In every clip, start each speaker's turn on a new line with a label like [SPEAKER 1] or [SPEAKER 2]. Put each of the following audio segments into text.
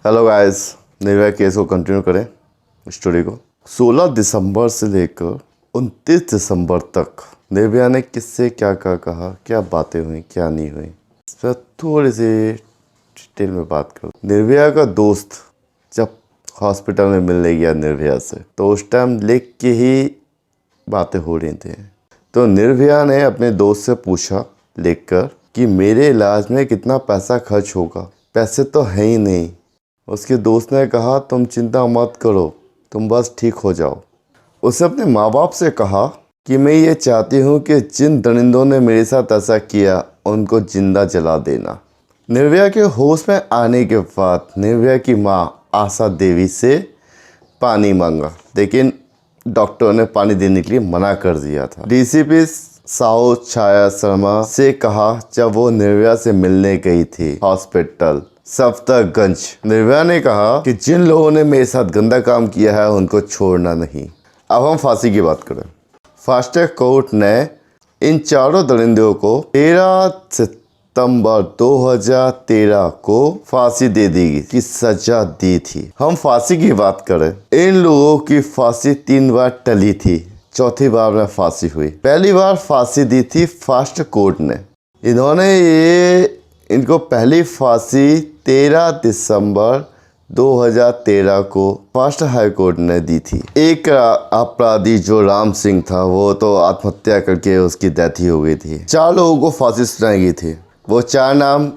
[SPEAKER 1] Hello guys, Nirbhaya case को continue करें story को। 16 दिसंबर से लेकर 29 दिसंबर तक निर्भया ने किससे क्या क्या कहा, क्या बातें हुई, क्या नहीं हुई, इस पर थोड़ी सी डिटेल में बात करूँ। निर्भया का दोस्त जब हॉस्पिटल में मिलने गया निर्भया से, तो उस टाइम लिख के ही बातें हो रही थी। तो निर्भया ने अपने दोस्त से पूछा लिखकर कि मेरे इलाज में कितना पैसा खर्च होगा। पैसे तो है ही नहीं। उसके दोस्त ने कहा तुम चिंता मत करो, तुम बस ठीक हो जाओ। उसने अपने माँ बाप से कहा कि मैं ये चाहती हूँ कि जिन दरिंदों ने मेरे साथ ऐसा किया उनको जिंदा जला देना। निर्भया के होश में आने के बाद निर्भया की माँ आशा देवी से पानी मांगा, लेकिन डॉक्टर ने पानी देने के लिए मना कर दिया था। डीसीपी साहू छाया शर्मा से कहा जब वो निर्भया से मिलने गई थी हॉस्पिटल सफदरगंज। निर्भया ने कहा कि जिन लोगों ने मेरे साथ गंदा काम किया है उनको छोड़ना नहीं। अब हम फांसी की बात करें। फास्ट ट्रैक कोर्ट ने इन चारों दरिंदों को 13 सितंबर 2013 को फांसी दे दी की सजा दी थी। हम फांसी की बात करें, इन लोगों की फांसी 3 बार टली थी, चौथी बार में फांसी हुई। पहली बार फांसी दी थी फास्ट कोर्ट ने। इनको पहली फांसी 13 दिसंबर 2013 को फास्ट हाई कोर्ट ने दी थी। एक अपराधी जो राम सिंह था वो तो आत्महत्या करके उसकी डेथ ही हो गई थी। 4 लोगों को फांसी सुनाई गई थी। वो 4 नाम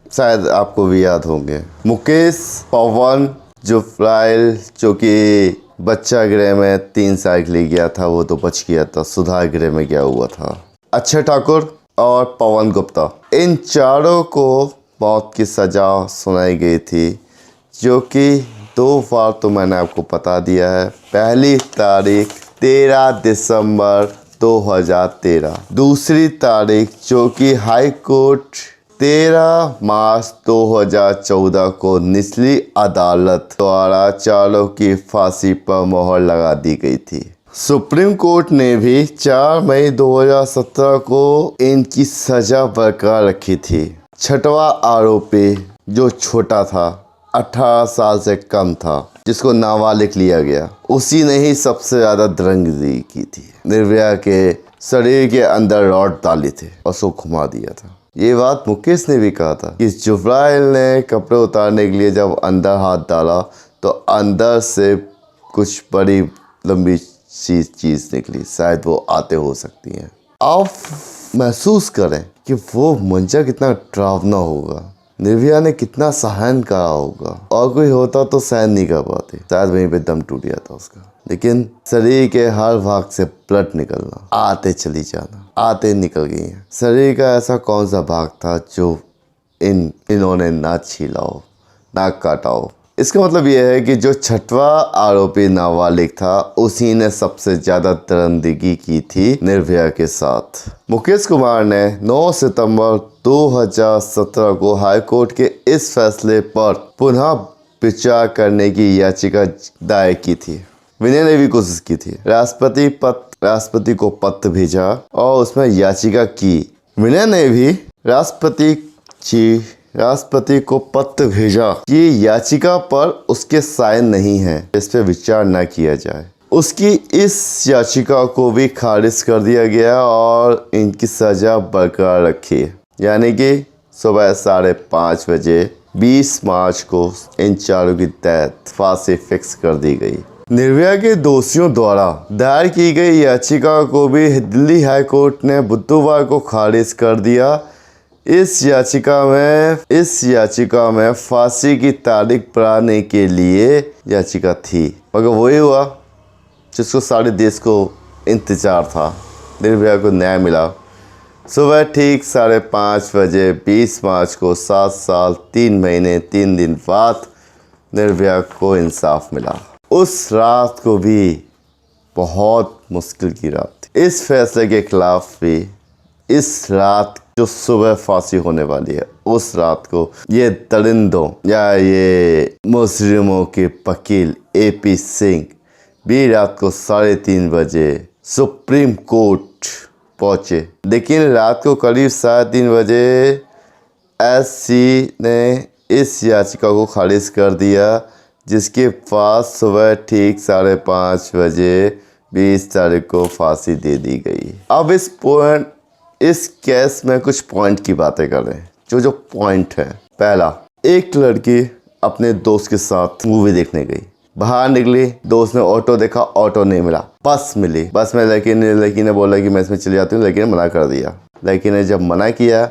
[SPEAKER 1] शायद आपको भी याद होंगे। मुकेश, पवन, जुफराइल जो कि बच्चा गृह में 3 साल के लिए गया था, वो तो बच गया था, सुधार गृह में गया हुआ था। अक्षय ठाकुर और पवन गुप्ता, इन चारों को मौत की सज़ा सुनाई गई थी, जो कि 2 बार तो मैंने आपको बता दिया है। पहली तारीख 13 दिसंबर 2013, दूसरी तारीख जो कि हाई कोर्ट 13 मार्च 2014 को निचली अदालत द्वारा चारों की फांसी पर मोहर लगा दी गई थी। सुप्रीम कोर्ट ने भी 4 मई 2017 को इनकी सजा बरकरार रखी थी। 6वां आरोपी जो छोटा था, 18 साल से कम था, जिसको नाबालिग लिया गया, उसी ने ही सबसे ज़्यादा दरिंदगी की थी। निर्भया के शरीर के अंदर रॉड डाली थी और उसको घुमा दिया था। ये बात मुकेश ने भी कहा था कि जुफराइल ने कपड़े उतारने के लिए जब अंदर हाथ डाला तो अंदर से कुछ बड़ी लंबी चीज़ निकली, शायद वो आते हो सकती हैं। आप महसूस करें कि वो मंजर कितना डरावना होगा, निर्भया ने कितना सहन करा होगा। और कोई होता तो सहन नहीं कर पाते, शायद वहीं पे दम टूट गया था उसका। लेकिन शरीर के हर भाग से ब्लड निकलना, आते चली जाना, आते निकल गई हैं। शरीर का ऐसा कौन सा भाग था जो इन्होंने ना छीला हो, ना काटा हो। इसका मतलब यह है कि जो 6वां आरोपी नाबालिग था उसी ने सबसे ज्यादा दरिंदगी की थी निर्भया के साथ। मुकेश कुमार ने 9 सितंबर 2017 को हाईकोर्ट के इस फैसले पर पुनः विचार करने की याचिका दायर की थी। विनय ने भी कोशिश की थी, राष्ट्रपति को पत्र भेजा और उसमें याचिका की। विनय ने भी राष्ट्रपति को पत्र भेजा कि याचिका पर उसके साइन नहीं है, इस पर विचार न किया जाए। उसकी इस याचिका को भी खारिज कर दिया गया और इनकी सजा बरकरार रखी, यानी कि सुबह 5:30 बजे 20 मार्च को इन चारों की डेथ फांसी फिक्स कर दी गई। निर्भया के दोषियों द्वारा दायर की गई याचिका को भी दिल्ली हाई कोर्ट ने बुधवार को खारिज कर दिया। इस याचिका में फांसी की तारीख बढ़ाने के लिए याचिका थी, मगर वही हुआ जिसको सारे देश को इंतजार था। निर्भया को न्याय मिला। सुबह ठीक 5:30 बजे 20 मार्च को 7 साल 3 महीने 3 दिन बाद निर्भया को इंसाफ मिला। उस रात को भी बहुत मुश्किल की रात थी। इस फैसले के खिलाफ भी इस रात जो सुबह फांसी होने वाली है, उस रात को ये दरिंदों या ये मुजरिमों के वकील AP सिंह भी रात को 3:30 बजे सुप्रीम कोर्ट पहुंचे। लेकिन रात को करीब 3:30 बजे SC ने इस याचिका को खारिज कर दिया, जिसके पास सुबह ठीक 5:30 बजे 20 तारीख को फांसी दे दी गई। अब इस केस में कुछ पॉइंट की बातें करें। जो पॉइंट है, पहला, एक लड़की अपने दोस्त के साथ मूवी देखने गई, बाहर निकली, दोस्त ने ऑटो देखा, ऑटो नहीं मिला, बस मिली, बस में लड़की ने बोला कि मैं इसमें चली जाती हूँ, लड़की ने मना कर दिया। लड़की ने जब मना किया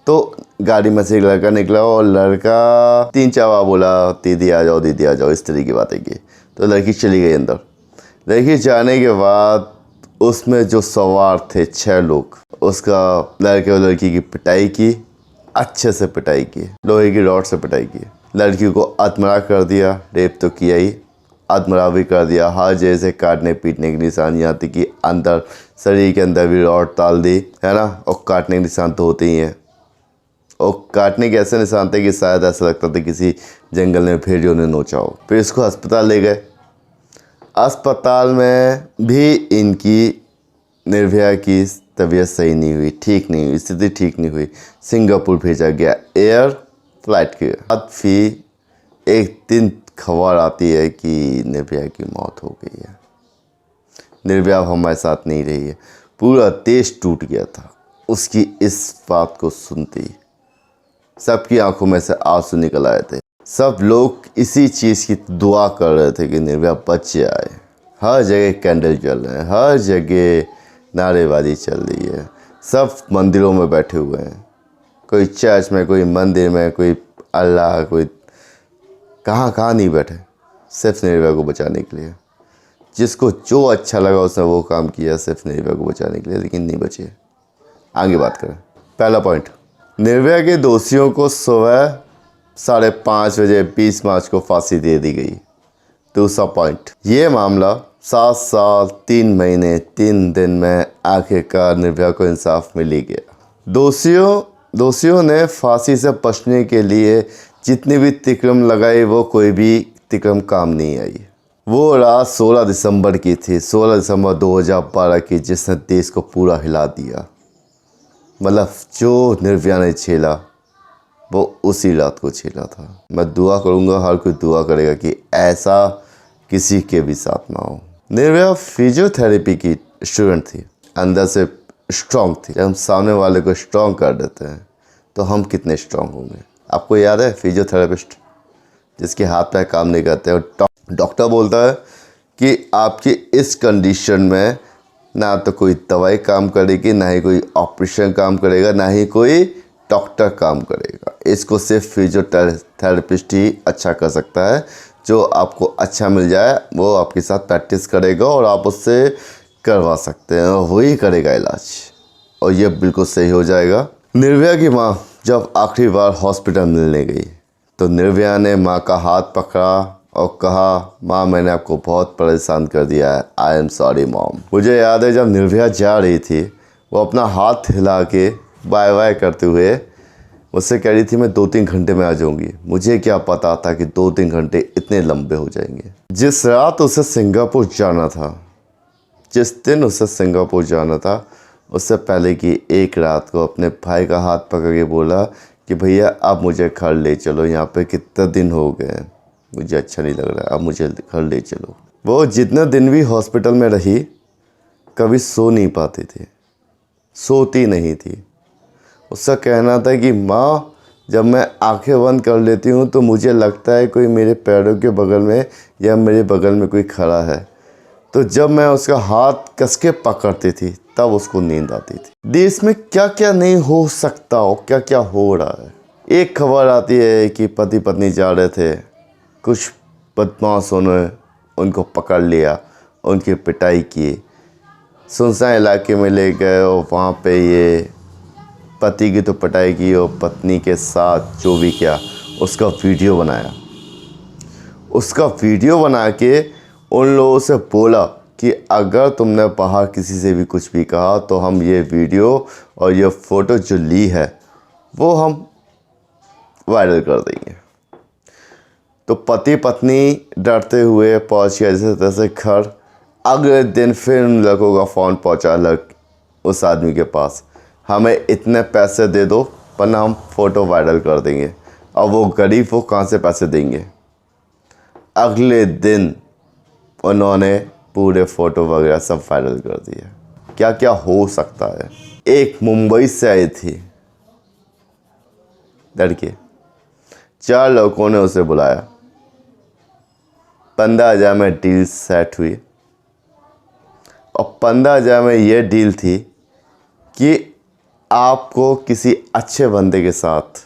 [SPEAKER 1] तो गाड़ी में से एक लड़का निकला और लड़का 3-4 बार बोला, दीदी आ जाओ, दीदी आ जाओ, इस तरह की बातें की। तो लड़की चली गई अंदर। लड़की जाने के बाद उसमें जो सवार थे 6 लोग, उसका लड़के और लड़की की पिटाई की, अच्छे से पिटाई की, लोहे की रॉड से पिटाई की। लड़की को आत्महत्या कर दिया, रेप तो किया ही, आत्महत्या भी कर दिया। हर जैसे काटने पीटने के निशान, यहाँ तक कि अंदर शरीर के अंदर भी रॉड डाल दी, है ना। और काटने के निशान तो होते ही हैं, और काटने के ऐसे निशान थे कि शायद ऐसा लगता था किसी जंगल में भेड़ियों ने नोचा हो। फिर इसको अस्पताल ले गए। अस्पताल में भी इनकी निर्भया की तबीयत सही नहीं हुई, ठीक नहीं हुई, स्थिति ठीक नहीं हुई। सिंगापुर भेजा गया एयर फ्लाइट के बाद। फिर एक दिन खबर आती है कि निर्भया की मौत हो गई है। निर्भया हमारे साथ नहीं रही है। पूरा देश टूट गया था उसकी इस बात को सुनते ही। सबकी आंखों में से आंसू निकल आए थे। सब लोग इसी चीज़ की दुआ कर रहे थे कि निर्भया बच जाए। हर जगह कैंडल जल रहे हैं, हर जगह नारेबाजी चल रही है। सब मंदिरों में बैठे हुए हैं, कोई चर्च में, कोई मंदिर में, कोई अल्लाह, कोई कहाँ नहीं बैठे, सिर्फ निर्भया को बचाने के लिए। जिसको जो अच्छा लगा उसने वो काम किया सिर्फ निर्भया को बचाने के लिए, लेकिन नहीं बचे। आगे बात करें। पहला पॉइंट, निर्भया के दोषियों को सुबह 5:30 बजे 20 मार्च को फांसी दे दी गई। दूसरा पॉइंट, ये मामला 7 साल 3 महीने 3 दिन में आखिरकार निर्भया को इंसाफ मिल ही गया। दोषियों ने फांसी से बचने के लिए जितनी भी तिकड़म लगाई, वो कोई भी तिकड़म काम नहीं आई। वो रात 16 दिसंबर की थी, 16 दिसंबर 2012 की, जिसने देश को पूरा हिला दिया। मतलब जो निर्भया ने झेला वो उसी रात को झेला था। मैं दुआ करूँगा, हर कोई दुआ करेगा कि ऐसा किसी के भी साथ ना हो। निर्भया फिजियोथेरेपी की स्टूडेंट थी, अंदर से स्ट्रॉन्ग थी। जब हम सामने वाले को स्ट्रॉन्ग कर देते हैं तो हम कितने स्ट्रॉन्ग होंगे। आपको याद है फिजियोथेरेपिस्ट जिसके हाथ पैर काम नहीं करते, और डॉक्टर बोलता है कि आपकी इस कंडीशन में ना तो कोई दवाई काम करेगी, ना ही कोई ऑपरेशन काम करेगा, ना ही कोई डॉक्टर काम करेगा। इसको सिर्फ फिजियोथेरेपिस्ट ही अच्छा कर सकता है। जो आपको अच्छा मिल जाए वो आपके साथ प्रैक्टिस करेगा और आप उससे करवा सकते हैं, और वही करेगा इलाज, और ये बिल्कुल सही हो जाएगा। निर्भया की माँ जब आखिरी बार हॉस्पिटल मिलने गई तो निर्भया ने माँ का हाथ पकड़ा और कहा, माँ मैंने आपको बहुत परेशान कर दिया है, आई एम सॉरी मॉम। मुझे याद है जब निर्भया जा रही थी वो अपना हाथ हिला के बाय बाय करते हुए मुझसे कह रही थी मैं 2-3 घंटे में आ जाऊंगी। मुझे क्या पता था कि 2-3 घंटे इतने लंबे हो जाएंगे। जिस रात उसे सिंगापुर जाना था, जिस दिन उसे सिंगापुर जाना था, उससे पहले की एक रात को अपने भाई का हाथ पकड़ के बोला कि भैया आप मुझे घर ले चलो, यहाँ पे कितने दिन हो गए, मुझे अच्छा नहीं लग रहा है, अब मुझे घर ले चलो। वो जितने दिन भी हॉस्पिटल में रही कभी सो नहीं पाती थी, सोती नहीं थी। उसका कहना था कि माँ जब मैं आंखें बंद कर लेती हूँ तो मुझे लगता है कोई मेरे पैरों के बगल में या मेरे बगल में कोई खड़ा है। तो जब मैं उसका हाथ कस के पकड़ती थी तब उसको नींद आती थी। देश में क्या क्या नहीं हो सकता और क्या क्या हो रहा है। एक खबर आती है कि पति पत्नी जा रहे थे, कुछ बदमाशों ने उनको पकड़ लिया, उनकी पिटाई की, सुनसान इलाके में ले गए और वहाँ पे ये पति की तो पिटाई की और पत्नी के साथ जो भी किया उसका वीडियो बनाया। उसका वीडियो बना के उन लोगों से बोला कि अगर तुमने बाहर किसी से भी कुछ भी कहा तो हम ये वीडियो और ये फ़ोटो जो ली है वो हम वायरल कर देंगे। तो पति पत्नी डरते हुए पहुंच गए जैसे तैसे घर। अगले दिन फिर उन लोगों का फ़ोन पहुंचा उस आदमी के पास, हमें इतने पैसे दे दो वरना हम फ़ोटो वायरल कर देंगे। और वो गरीब वो कहाँ से पैसे देंगे। अगले दिन उन्होंने पूरे फ़ोटो वगैरह सब वायरल कर दिए। क्या क्या हो सकता है। एक मुंबई से आई थी लड़की, 4 लड़कों ने उसे बुलाया, 15,000 में डील सेट हुई और 15,000 में ये डील थी कि आपको किसी अच्छे बंदे के साथ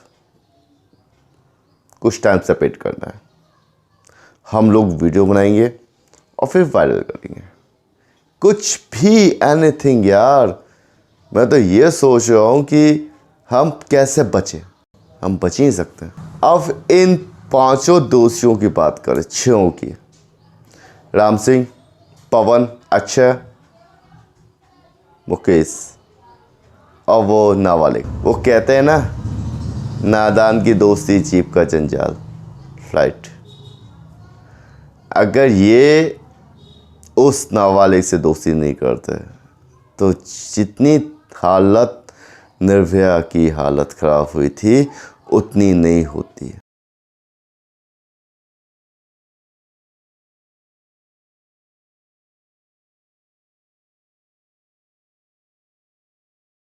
[SPEAKER 1] कुछ टाइम स्पेंड करना है, हम लोग वीडियो बनाएंगे और फिर वायरल करेंगे। कुछ भी, एनीथिंग यार। मैं तो ये सोच रहा हूँ कि हम कैसे बचें, हम बच ही नहीं सकते। अब इन 5 दोषियों की बात करें, 6 की, राम सिंह, पवन, अक्षय, मुकेश और वो नाबालिग। वो कहते हैं ना, नादान की दोस्ती जीप का जंजाल, फ्लाइट। अगर ये उस नाबालिग से दोस्ती नहीं करते तो जितनी हालत निर्भया की हालत ख़राब हुई थी उतनी नहीं होती।